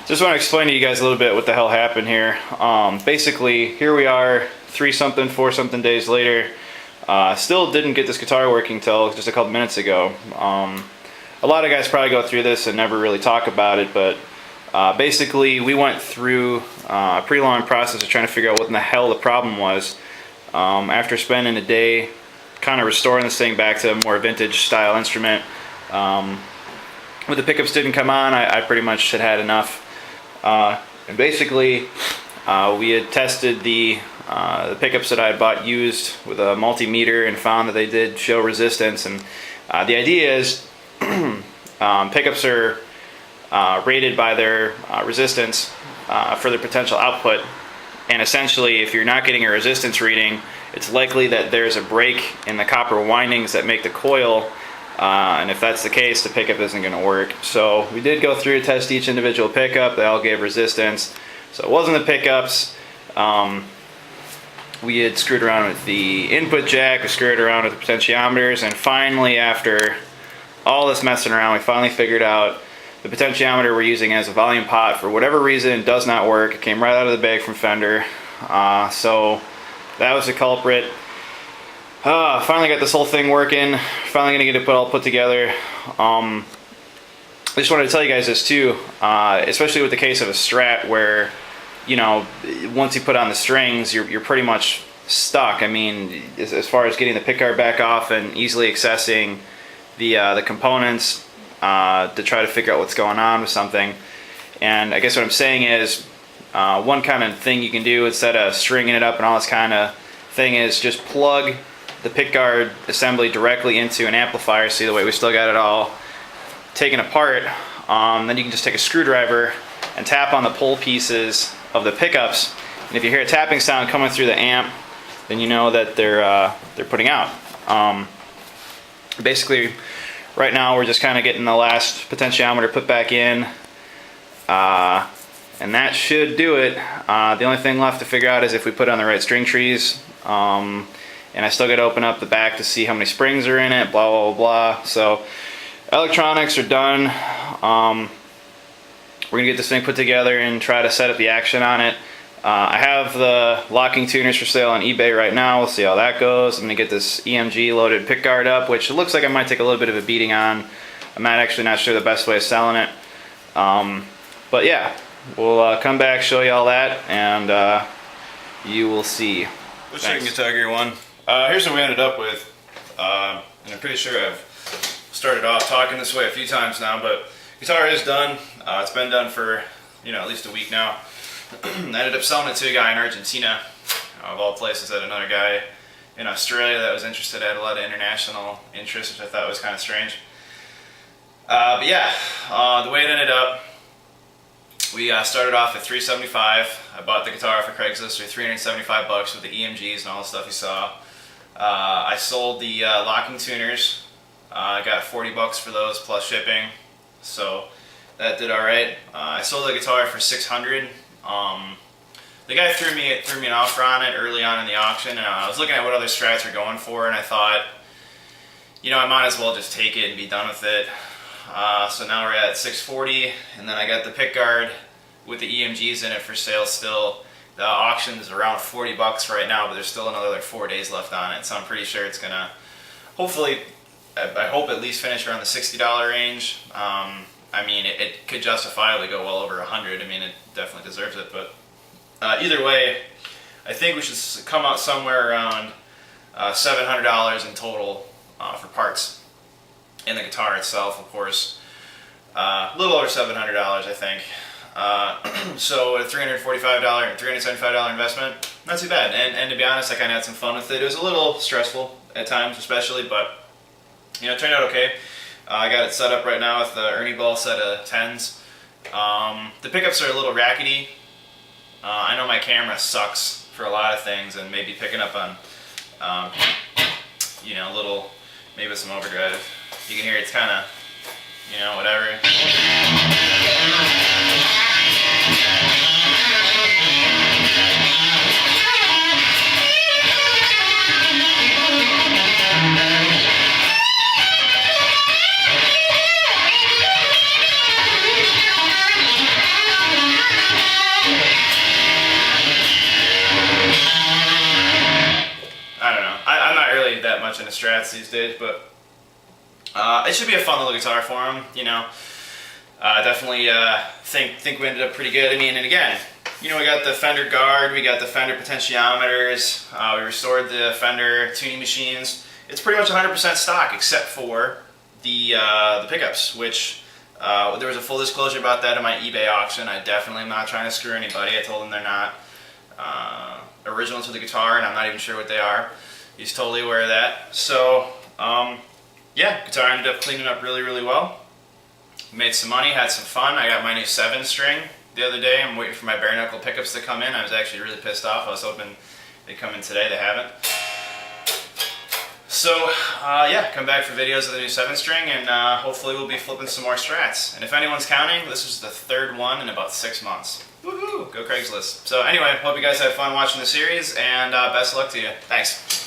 Just want to explain to you guys a little bit what the hell happened here. Basically, here we are, 3-something, 4-something days later. Still didn't get this guitar working till just a couple minutes ago. A lot of guys probably go through this and never really talk about it, but basically we went through a pretty long process of trying to figure out what in the hell the problem was. After spending a day kind of restoring this thing back to a more vintage style instrument, when the pickups didn't come on, I pretty much had enough. And basically, we had tested the pickups that I had bought used with a multimeter and found that they did show resistance. And the idea is pickups are rated by their resistance for their potential output. And essentially, if you're not getting a resistance reading, it's likely that there's a break in the copper windings that make the coil. And if that's the case, the pickup isn't going to work. So we did go through to test each individual pickup. They all gave resistance. So it wasn't the pickups. We had screwed around with the input jack. We screwed around with the potentiometers. And finally, after all this messing around, we finally figured out the potentiometer we're using as a volume pot, for whatever reason, does not work. It came right out of the bag from Fender. So that was the culprit. Finally got this whole thing working. Finally gonna get it all put together. I just wanted to tell you guys this too, especially with the case of a Strat, where, you know, once you put on the strings, you're pretty much stuck. I mean, as far as getting the pickguard back off and easily accessing the components to try to figure out what's going on with something. And I guess what I'm saying is, one kind of thing you can do instead of stringing it up and all this kind of thing is just plug the pickguard assembly directly into an amplifier. See the way we still got it all taken apart. Then you can just take a screwdriver and tap on the pull pieces of the pickups, and if you hear a tapping sound coming through the amp, then you know that they're putting out. Basically, right now we're just kind of getting the last potentiometer put back in, and that should do it. The only thing left to figure out is if we put on the right string trees. And I still got to open up the back to see how many springs are in it, blah, blah, blah. So electronics are done. We're going to get this thing put together and try to set up the action on it. I have the locking tuners for sale on eBay right now. We'll see how that goes. I'm going to get this EMG loaded pickguard up, which it looks like I might take a little bit of a beating on. I'm actually not sure the best way of selling it. But yeah, we'll come back, show you all that, and you will see. Let's check Guitar Gear 1. Here's what we ended up with, and I'm pretty sure I've started off talking this way a few times now, but guitar is done. It's been done for, you know, at least a week now. I ended up selling it to a guy in Argentina, of all places. Had another guy in Australia that was interested. I had a lot of international interest, which I thought was kind of strange. But yeah, the way it ended up, we started off at $375. I bought the guitar off of Craigslist for $375 with the EMGs and all the stuff you saw. I sold the locking tuners. I got $40 for those plus shipping, so that did all right. I sold the guitar for $600. The guy threw me an offer on it early on in the auction, and I was looking at what other Strats were going for, and I thought, you know, I might as well just take it and be done with it. So now we're at $640, and then I got the pickguard with the EMGs in it for sale still. The auction is around $40 right now, but there's still another like 4 days left on it, so I'm pretty sure it's gonna, hopefully, I hope at least finish around the $60 range. I mean, it could justifiably go well over $100. I mean, it definitely deserves it, but either way, I think we should come out somewhere around $700 in total for parts. In the guitar itself, of course, a little over $700, I think. So a $375 investment, not too bad. And to be honest, I kind of had some fun with it. It was a little stressful at times, especially, but you know, it turned out okay. I got it set up right now with the Ernie Ball set of 10s. The pickups are a little rackety. I know my camera sucks for a lot of things, and maybe picking up on, you know, a little, maybe some overdrive. You can hear it's kind of, you know, whatever. into Strats these days, but it should be a fun little guitar for him, you know. Definitely think we ended up pretty good. I mean, and again, you know, we got the Fender guard, we got the Fender potentiometers, we restored the Fender tuning machines. It's pretty much 100% stock except for the pickups, which there was a full disclosure about that in my eBay auction. I definitely am not trying to screw anybody. I told him they're not original to the guitar, and I'm not even sure what they are. He's totally aware of that. So, yeah, guitar ended up cleaning up really, really well. Made some money, had some fun. I got my new 7-string the other day. I'm waiting for my bare knuckle pickups to come in. I was actually really pissed off. I was hoping they'd come in today. They haven't. So, yeah, come back for videos of the new 7-string, and hopefully we'll be flipping some more Strats. And if anyone's counting, this was the 3rd one in about 6 months. Woohoo! Go Craigslist. So anyway, hope you guys had fun watching the series, and best of luck to you. Thanks.